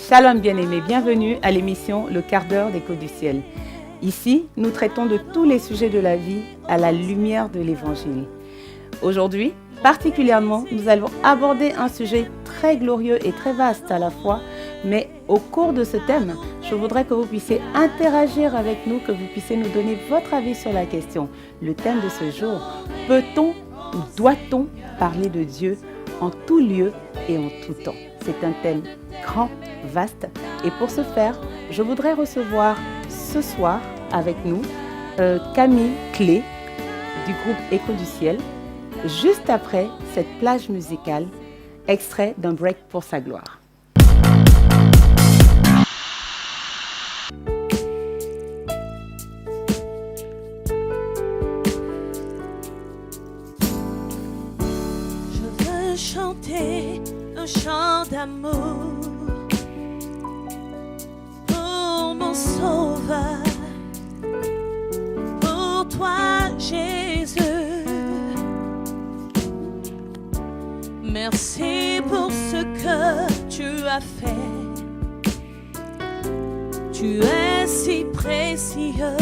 Shalom bien-aimés, bienvenue à l'émission Le quart d'heure d'Écho du ciel. Ici, nous traitons de tous les sujets de la vie à la lumière de l'Évangile. Aujourd'hui, particulièrement, nous allons aborder un sujet très glorieux et très vaste à la fois, mais au cours de ce thème, je voudrais que vous puissiez interagir avec nous, que vous puissiez nous donner votre avis sur la question. Le thème de ce jour, peut-on ou doit-on parler de Dieu en tout lieu et en tout temps? C'est un thème grand, vaste, et pour ce faire, je voudrais recevoir ce soir avec nous Camille Clé du groupe Écho du ciel, juste après cette plage musicale, extrait d'un break pour sa gloire. Je veux chanter un chant d'amour pour mon sauveur, pour toi Jésus. Merci pour ce que tu as fait. Tu es si précieux,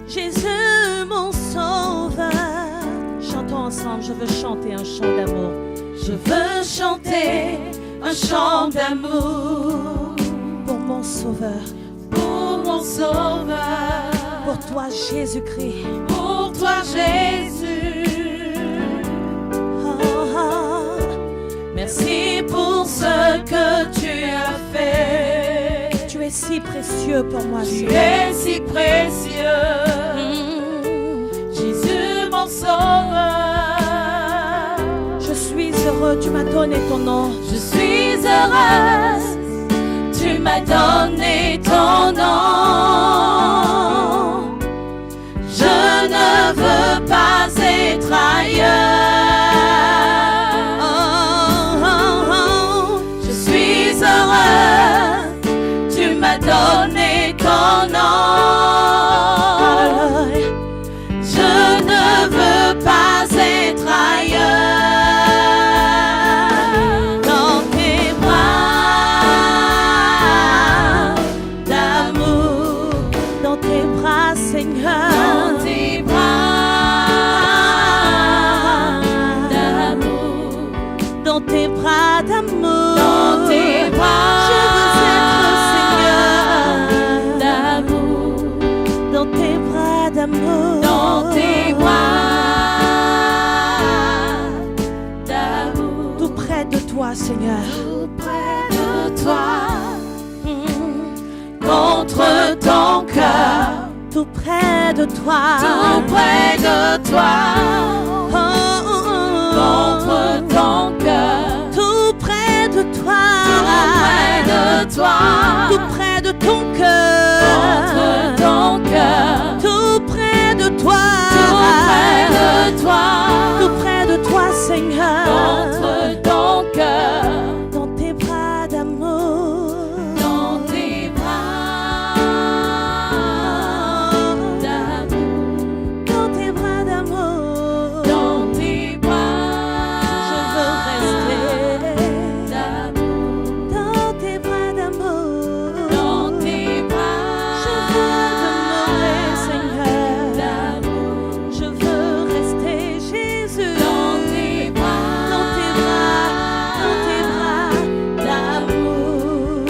Jésus mon sauveur. Chantons ensemble, je veux chanter un chant d'amour. Je veux chanter un chant d'amour pour mon sauveur, pour mon sauveur, pour toi Jésus-Christ, pour toi Jésus. Merci pour ce que tu as fait. Tu es si précieux pour moi. Tu es si précieux. Jésus mon sauveur. Je suis heureux, tu m'as donné ton nom. Je suis heureuse, tu m'as donné ton nom. Je ne veux pas être ailleurs. Donner ton nom. Je ne veux pas être ailleurs. Dans tes bras d'amour, dans tes bras Seigneur, dans tes bras d'amour, dans tes bras d'amour, dans tes bras. Dans tes bras d'amour, tout près de toi Seigneur, tout près de toi, contre ton cœur, tout près de toi, tout près de toi, contre ton cœur, tout près de toi, tout près de toi, tout près de ton cœur, contre ton cœur. Tout près de toi, tout près de toi, Seigneur, contre ton cœur, dans tes bras d'amour, dans tes bras d'amour, dans tes bras d'amour, dans tes bras. Je veux rester d'amour, dans tes bras d'amour, dans tes bras. Je veux demeurer, Seigneur. Je veux rester Jésus dans tes bras d'amour.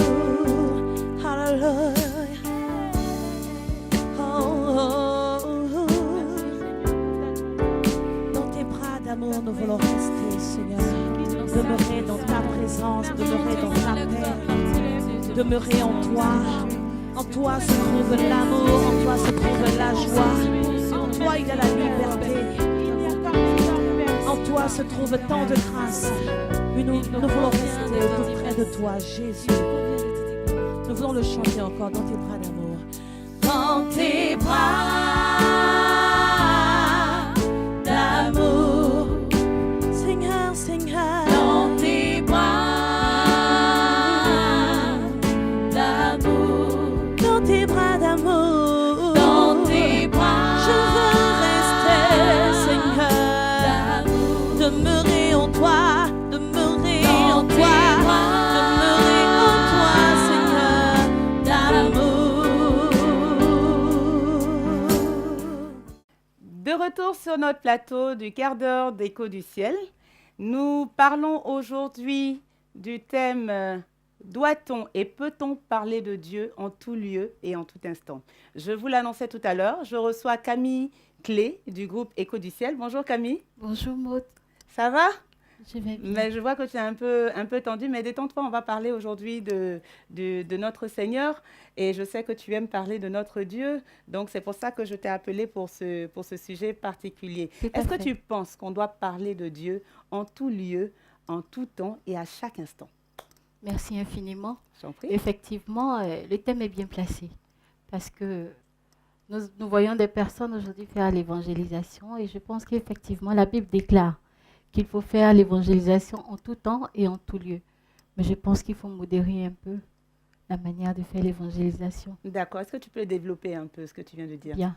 Hallelujah. Oh, oh, oh. Dans tes bras d'amour, nous voulons rester, Seigneur. Demeurer dans ta présence, demeurer dans ta paix, demeurer en toi. En toi se trouve l'amour, en toi se trouve la joie. En toi il y a la liberté. En toi se trouve tant de grâce. Nous voulons rester tout près de toi, Jésus. Nous voulons le chanter encore dans tes bras d'amour. Dans tes bras d'amour, Seigneur, Seigneur. Dans tes bras d'amour, dans tes bras d'amour, dans tes bras. Je veux rester, Seigneur, demeurer en toi, demeurer en toi, demeurer en De retour sur notre plateau du quart d'heure d'écho du ciel, nous parlons aujourd'hui du thème doit-on et peut-on parler de Dieu en tout lieu et en tout instant? Je vous l'annonçais tout à l'heure, je reçois Camille Clé du groupe Écho du ciel. Bonjour Camille. Bonjour Maud. Ça va? Je vais bien. Mais je vois que tu es un peu tendue, mais détends-toi, on va parler aujourd'hui de notre Seigneur et je sais que tu aimes parler de notre Dieu, donc c'est pour ça que je t'ai appelé pour ce sujet particulier. Tout à Est-ce que fait. tu penses qu'on doit parler de Dieu en tout lieu, en tout temps et à chaque instant? Merci infiniment. J'en prie. Effectivement, le thème est bien placé parce que nous voyons des personnes aujourd'hui faire l'évangélisation et je pense qu'effectivement, la Bible déclare qu'il faut faire l'évangélisation en tout temps et en tout lieu. Mais je pense qu'il faut modérer un peu la manière de faire l'évangélisation. D'accord. Est-ce que tu peux développer un peu ce que tu viens de dire? Bien.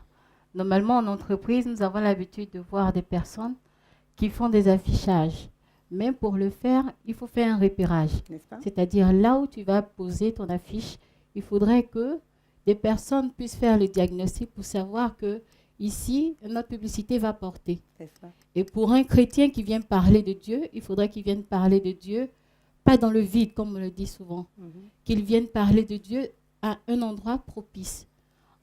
Normalement, en entreprise, nous avons l'habitude de voir des personnes qui font des affichages. Mais pour le faire, il faut faire un repérage. N'est-ce pas? C'est-à-dire là où tu vas poser ton affiche, il faudrait que des personnes puissent faire le diagnostic pour savoir que ici, notre publicité va porter. C'est ça. Et pour un chrétien qui vient parler de Dieu, il faudrait qu'il vienne parler de Dieu, pas dans le vide, comme on le dit souvent, qu'il vienne parler de Dieu à un endroit propice.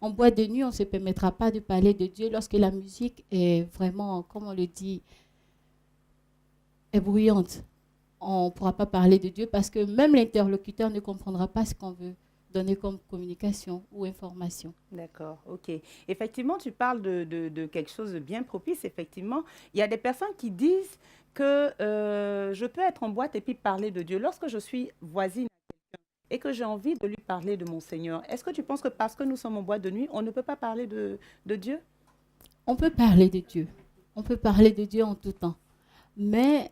En boîte de nuit, on ne se permettra pas de parler de Dieu lorsque la musique est vraiment, comme on le dit, est bruyante. On ne pourra pas parler de Dieu parce que même l'interlocuteur ne comprendra pas ce qu'on veut donner comme communication ou information. D'accord, ok. Effectivement, tu parles de quelque chose de bien propice. Effectivement, il y a des personnes qui disent que je peux être en boîte et puis parler de Dieu. Lorsque je suis voisine et que j'ai envie de lui parler de mon Seigneur, est-ce que tu penses que parce que nous sommes en boîte de nuit, on ne peut pas parler de Dieu? On peut parler de Dieu. On peut parler de Dieu en tout temps. Mais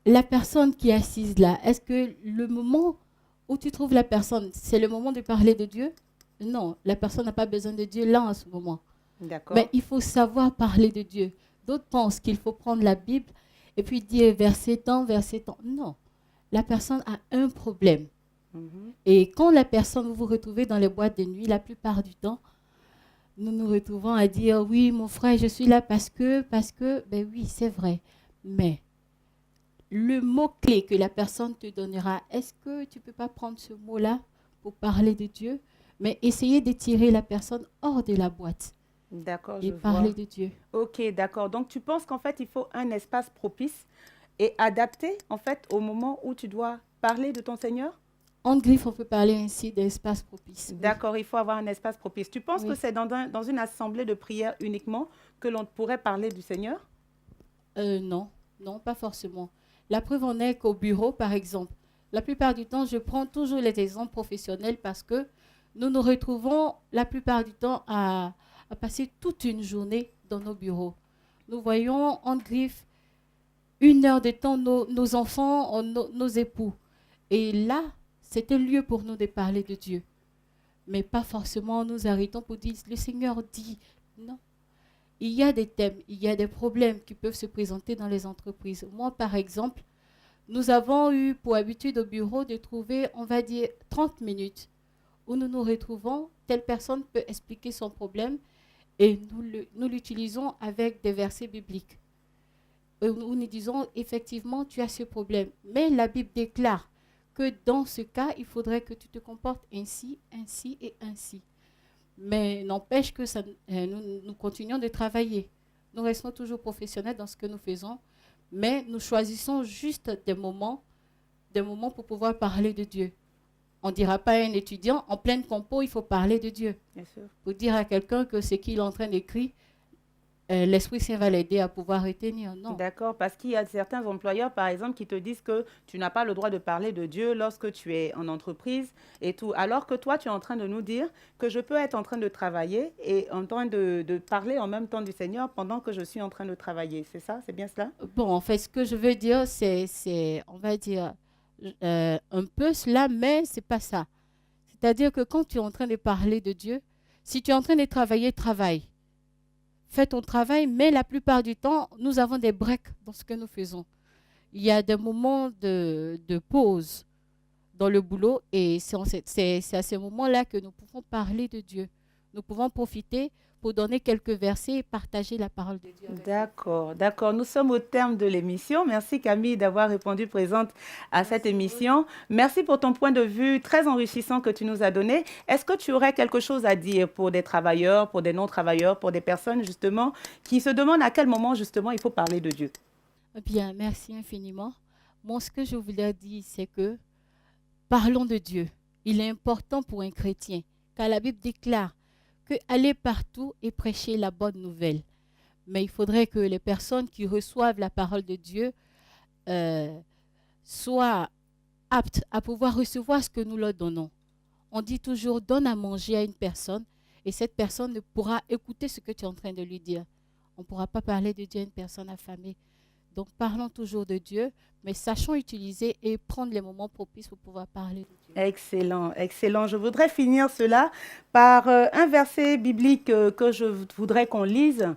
la personne qui est assise là, est-ce que le moment où tu trouves la personne, c'est le moment de parler de Dieu? Non, la personne n'a pas besoin de Dieu là en ce moment. D'accord. Mais il faut savoir parler de Dieu. D'autres pensent qu'il faut prendre la Bible et puis dire verset tant, verset tant. Non, la personne a un problème. Et quand la personne, vous vous retrouvez dans les boîtes de nuit, la plupart du temps, nous nous retrouvons à dire, oui, mon frère, je suis là parce que, ben oui, c'est vrai. Mais le mot-clé que la personne te donnera, est-ce que tu ne peux pas prendre ce mot-là pour parler de Dieu, mais essayer de tirer la personne hors de la boîte D'accord, et je parler vois. de Dieu? Ok, d'accord. Donc, tu penses qu'en fait, il faut un espace propice et adapté, en fait, au moment où tu dois parler de ton Seigneur? En griffe, on peut parler ainsi d'espace propice. Oui. D'accord, il faut avoir un espace propice. Tu penses que Oui. c'est dans une assemblée de prière uniquement que l'on pourrait parler du Seigneur? Non, non, pas forcément. La preuve en est qu'au bureau, par exemple, la plupart du temps, je prends toujours les exemples professionnels parce que nous nous retrouvons la plupart du temps à passer toute une journée dans nos bureaux. Nous voyons en griffe 1 heure de temps nos enfants, nos époux. Et là, c'est un lieu pour nous de parler de Dieu. Mais pas forcément nous arrêtons pour dire, le Seigneur dit, non. Il y a des thèmes, il y a des problèmes qui peuvent se présenter dans les entreprises. Moi, par exemple, nous avons eu pour habitude au bureau de trouver, on va dire, 30 minutes où nous nous retrouvons, telle personne peut expliquer son problème et nous l'utilisons avec des versets bibliques. Où nous disons, effectivement, tu as ce problème. Mais la Bible déclare que dans ce cas, il faudrait que tu te comportes ainsi, ainsi et ainsi. Mais n'empêche que nous continuons de travailler. Nous restons toujours professionnels dans ce que nous faisons, mais nous choisissons juste des moments pour pouvoir parler de Dieu. On ne dira pas à un étudiant, en pleine compo, il faut parler de Dieu. Bien sûr. Pour dire à quelqu'un que ce qu'il est en train d'écrire, l'Esprit Saint va l'aider à pouvoir retenir. Non. D'accord, parce qu'il y a certains employeurs, par exemple, qui te disent que tu n'as pas le droit de parler de Dieu lorsque tu es en entreprise et tout. Alors que toi, tu es en train de nous dire que je peux être en train de travailler et en train de parler en même temps du Seigneur pendant que je suis en train de travailler. C'est ça? C'est bien cela? Bon, en fait, ce que je veux dire, c'est on va dire, un peu cela, mais ce n'est pas ça. C'est-à-dire que quand tu es en train de parler de Dieu, si tu es en train de travailler, travaille. Fais ton travail, mais la plupart du temps, nous avons des breaks dans ce que nous faisons. Il y a des moments de pause dans le boulot et c'est à ce moment-là que nous pouvons parler de Dieu. nous pouvons profiter pour donner quelques versets et partager la parole de Dieu. D'accord, d'accord. Nous sommes au terme de l'émission. Merci Camille d'avoir répondu présente à cette émission. Merci pour ton point de vue très enrichissant que tu nous as donné. Est-ce que tu aurais quelque chose à dire pour des travailleurs, pour des non-travailleurs, pour des personnes justement qui se demandent à quel moment justement il faut parler de Dieu? Bien, merci infiniment. Moi, ce que je voulais dire, c'est que parlons de Dieu. Il est important pour un chrétien, car la Bible déclare que aller partout et prêcher la bonne nouvelle. Mais il faudrait que les personnes qui reçoivent la parole de Dieu soient aptes à pouvoir recevoir ce que nous leur donnons. On dit toujours, donne à manger à une personne et cette personne ne pourra écouter ce que tu es en train de lui dire. On ne pourra pas parler de Dieu à une personne affamée. Donc, parlons toujours de Dieu, mais sachons utiliser et prendre les moments propices pour pouvoir parler de Dieu. Excellent, excellent. Je voudrais finir cela par un verset biblique que je voudrais qu'on lise.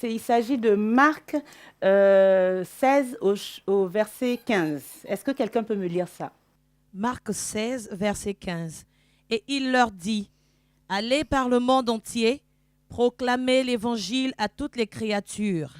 Il s'agit de Marc 16 au verset 15. Est-ce que quelqu'un peut me lire ça? Marc 16, verset 15. Et il leur dit, allez par le monde entier, proclamez l'évangile à toutes les créatures.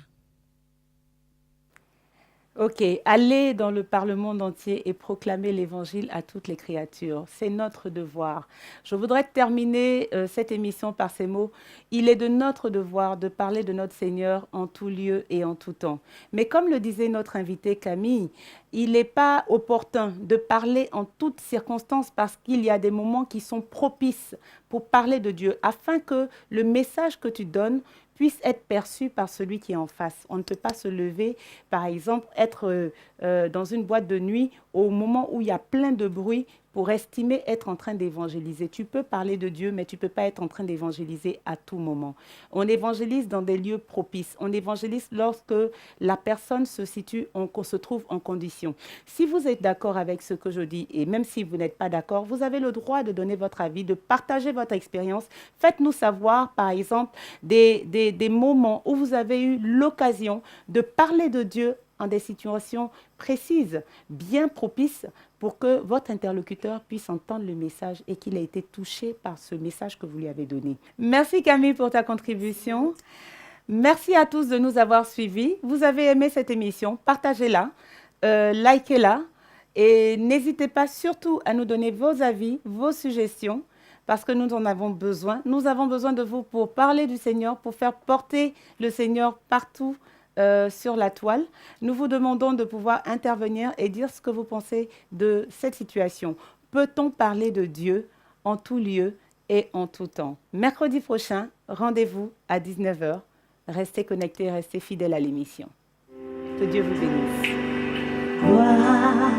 Ok, aller par le monde entier et proclamer l'évangile à toutes les créatures. C'est notre devoir. Je voudrais terminer cette émission par ces mots. Il est de notre devoir de parler de notre Seigneur en tout lieu et en tout temps. Mais comme le disait notre invitée Camille, il n'est pas opportun de parler en toutes circonstances parce qu'il y a des moments qui sont propices pour parler de Dieu, afin que le message que tu donnes puisse être perçu par celui qui est en face. On ne peut pas se lever, par exemple, être dans une boîte de nuit au moment où il y a plein de bruit pour estimer être en train d'évangéliser. Tu peux parler de Dieu, mais tu ne peux pas être en train d'évangéliser à tout moment. On évangélise dans des lieux propices. On évangélise lorsque la personne se trouve en condition. Si vous êtes d'accord avec ce que je dis, et même si vous n'êtes pas d'accord, vous avez le droit de donner votre avis, de partager votre expérience. Faites-nous savoir, par exemple, des moments où vous avez eu l'occasion de parler de Dieu en des situations précises, bien propices, pour que votre interlocuteur puisse entendre le message et qu'il ait été touché par ce message que vous lui avez donné. Merci Camille pour ta contribution. Merci à tous de nous avoir suivis. Vous avez aimé cette émission, partagez-la, likez-la et n'hésitez pas surtout à nous donner vos avis, vos suggestions, parce que nous en avons besoin. Nous avons besoin de vous pour parler du Seigneur, pour faire porter le Seigneur partout sur la toile. Nous vous demandons de pouvoir intervenir et dire ce que vous pensez de cette situation. Peut-on parler de Dieu en tout lieu et en tout temps? Mercredi prochain, rendez-vous à 19h. Restez connectés, restez fidèles à l'émission. Que Dieu vous bénisse. Gloire